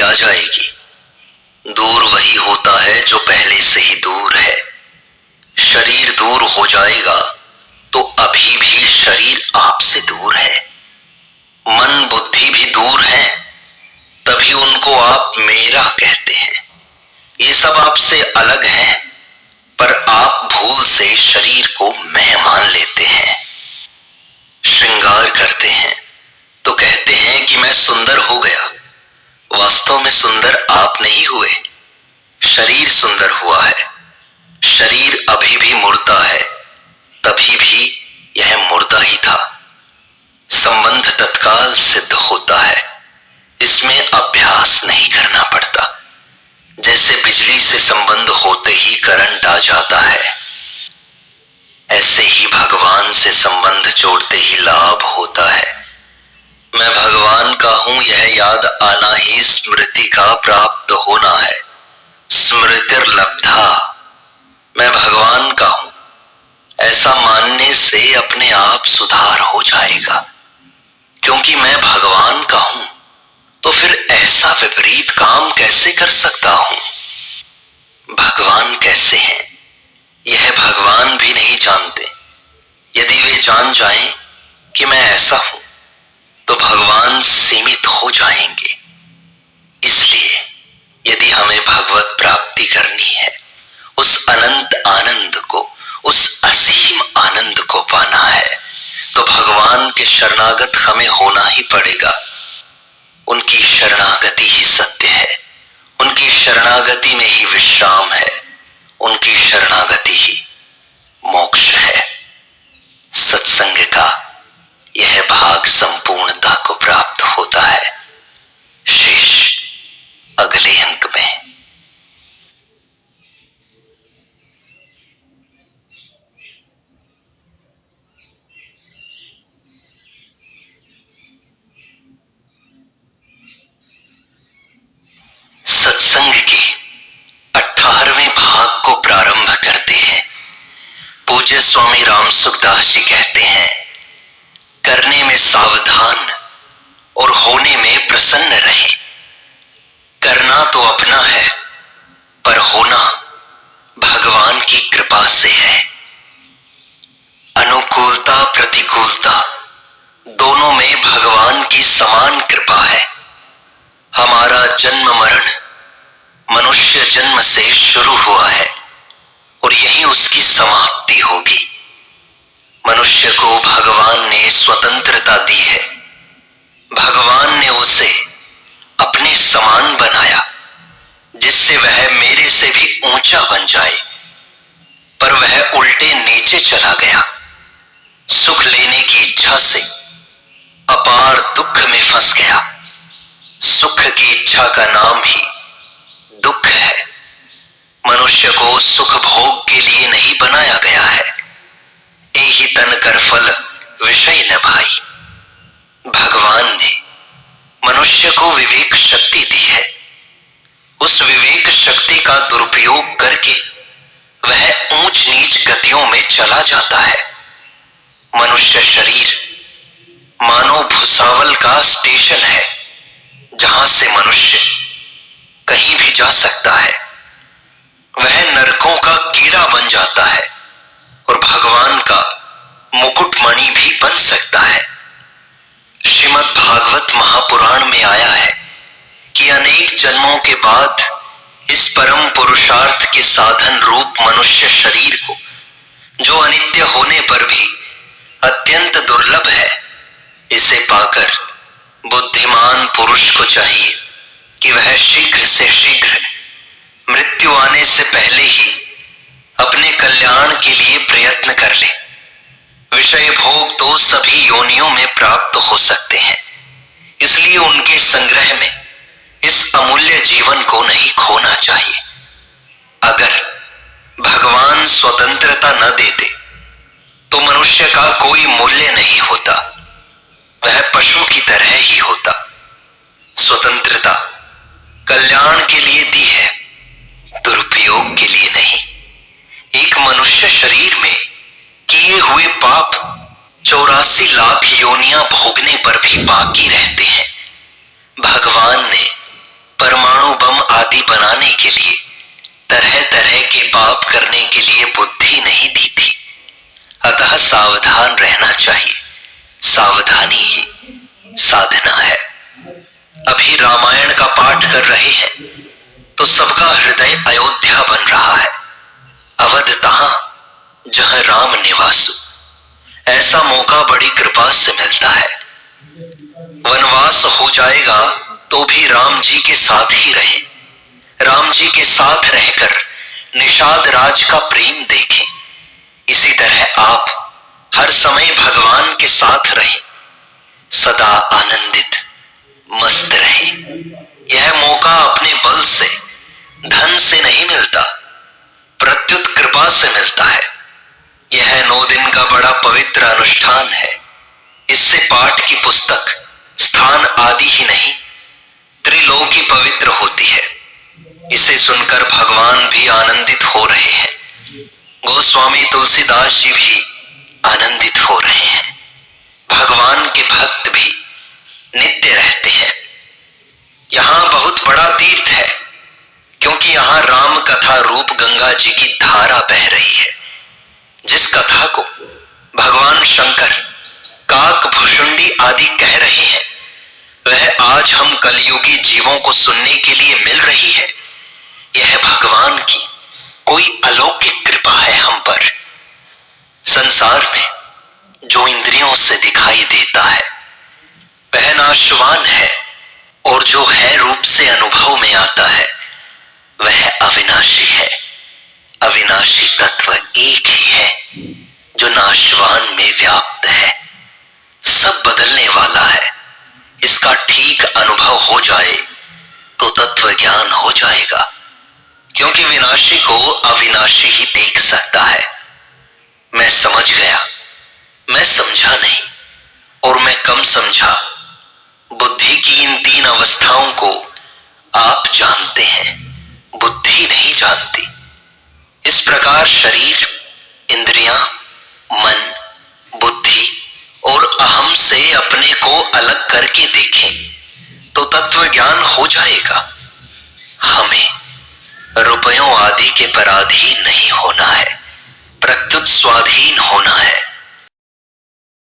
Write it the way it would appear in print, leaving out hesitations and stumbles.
आ जाएगी। दूर वही होता है जो पहले से ही दूर है। शरीर दूर हो जाएगा तो अभी भी शरीर आपसे दूर है। मन बुद्धि भी दूर है, तभी उनको आप मेरा कहते हैं। ये सब आपसे अलग हैं, पर आप भूल से शरीर को मैं मान लेते हैं। श्रृंगार करते हैं तो कहते हैं कि मैं सुंदर हो गया। वास्तव में सुंदर आप नहीं हुए, शरीर सुंदर हुआ है। शरीर अभी भी मुर्दा है, तभी भी यह मुर्दा ही था। संबंध तत्काल सिद्ध होता है, इसमें अभ्यास नहीं करना पड़ता। जैसे बिजली से संबंध होते ही करंट आ जाता है, ऐसे ही भगवान से संबंध जोड़ते ही लाभ होता है। मैं भगवान का हूं, यह याद आना ही स्मृति का प्राप्त होना है। स्मृतिर्लब्धा, मैं भगवान का हूं, ऐसा मानने से अपने आप सुधार हो जाएगा। क्योंकि मैं भगवान का हूं, तो फिर ऐसा विपरीत काम कैसे कर सकता हूं? भगवान कैसे हैं, यह भगवान भी नहीं जानते। यदि वे जान जाएं कि मैं ऐसा हूं, तो भगवान सीमित हो जाएंगे। इसलिए यदि हमें भगवत प्राप्ति करनी है, उस अनंत आनंद को, उस असीम आनंद को पाना है, तो भगवान के शरणागत हमें होना ही पड़ेगा। उनकी शरणागति ही सत्य है, उनकी शरणागति में ही विश्राम है, उनकी शरणागति ही मोक्ष है। सत्संग का यह भाग संपूर्णता को प्राप्त होता है। शेष अगले अंक में। सत्संग के 18वें भाग को प्रारंभ करते हैं। पूज्य स्वामी राम सुखदास जी कहते हैं, करने में सावधान और होने में प्रसन्न रहें। करना तो अपना है, पर होना भगवान की कृपा से है। अनुकूलता प्रतिकूलता दोनों में भगवान की समान कृपा है। हमारा जन्म मरण मनुष्य जन्म से शुरू हुआ है और यही उसकी समाप्ति होगी। मनुष्य को भगवान ने स्वतंत्रता दी है। भगवान ने उसे अपने समान बनाया, जिससे वह मेरे से भी ऊंचा बन जाए, पर वह उल्टे नीचे चला गया। सुख लेने की इच्छा से अपार दुख में फंस गया। सुख की इच्छा का नाम ही दुख है। मनुष्य को सुख भोग के लिए नहीं बनाया गया है। एहि तन कर फल विषय न भाई। भगवान ने मनुष्य को विवेक शक्ति दी है। उस विवेक शक्ति का दुरुपयोग करके वह ऊंच नीच गतियों में चला जाता है। मनुष्य शरीर मानो भुसावल का स्टेशन है, जहां से मनुष्य कहीं भी जा सकता है। वह नरकों का कीड़ा बन जाता है और भगवान का मुकुटमणि भी बन सकता है। श्रीमद् भागवत महापुराण में आया है कि अनेक जन्मों के बाद इस परम पुरुषार्थ के साधन रूप मनुष्य शरीर को, जो अनित्य होने पर भी अत्यंत दुर्लभ है, इसे पाकर बुद्धिमान पुरुष को चाहिए कि वह शीघ्र से शीघ्र मृत्यु आने से पहले ही अपने कल्याण के लिए प्रयत्न कर ले। विषय भोग तो सभी योनियों में प्राप्त हो सकते हैं, इसलिए उनके संग्रह में इस अमूल्य जीवन को नहीं खोना चाहिए। अगर भगवान स्वतंत्रता न देते तो मनुष्य का कोई मूल्य नहीं होता, वह पशु की तरह ही होता। स्वतंत्रता कल्याण के लिए दी है, दुरुपयोग के लिए नहीं। एक मनुष्य शरीर में किए हुए पाप 84 लाख योनियां भोगने पर भी बाकी रहते हैं। भगवान ने परम आदि बनाने के लिए, तरह तरह के पाप करने के लिए बुद्धि नहीं दी थी। अतः सावधान रहना चाहिए। सावधानी ही साधना है। अभी रामायण का पाठ कर रहे हैं तो सबका हृदय अयोध्या बन रहा है। अवध तहां जहां राम निवासु, ऐसा मौका बड़ी कृपा से मिलता है। वनवास हो जाएगा तो भी राम जी के साथ ही रहे। राम जी के साथ रहकर निषाद राज का प्रेम देखें। इसी तरह आप हर समय भगवान के साथ रहें, सदा आनंदित मस्त रहें। यह मौका अपने बल से, धन से नहीं मिलता, प्रत्युत कृपा से मिलता है। यह 9 दिन का बड़ा पवित्र अनुष्ठान है। इससे पाठ की पुस्तक, स्थान आदि ही नहीं, त्रिलोकी पवित्र होती है। इसे सुनकर भगवान भी आनंदित हो रहे हैं। गोस्वामी तुलसीदास जी भी आनंदित हो रहे हैं। भगवान के भक्त भी नित्य रहते हैं। यहां बहुत बड़ा तीर्थ है, क्योंकि यहां राम कथा रूप गंगा जी की धारा बह रही है। जिस कथा को भगवान शंकर काक भुषुंडी आदि कह रहे हैं, वह आज हम कलयुगी जीवों को सुनने के लिए मिल रही है। यह भगवान की कोई अलौकिक कृपा है हम पर। संसार में जो इंद्रियों से दिखाई देता है वह नाशवान है, और जो है रूप से अनुभव में आता है वह अविनाशी है। अविनाशी तत्व एक ही है जो नाशवान में व्याप्त है। सब बदलने वाला है। इसका ठीक अनुभव हो जाए तो तत्व ज्ञान हो जाएगा, क्योंकि विनाशी को अविनाशी ही देख सकता है। मैं समझ गया, मैं समझा नहीं, और मैं कम समझा। बुद्धि की इन 3 अवस्थाओं को आप जानते हैं, बुद्धि नहीं जानती। इस प्रकार शरीर, इंद्रियां, मन, बुद्धि और अहम से अपने को अलग करके देखें तो तत्व ज्ञान हो जाएगा। हमें रुपयों आदि के पराधीन नहीं होना है, प्रत्युत स्वाधीन होना है।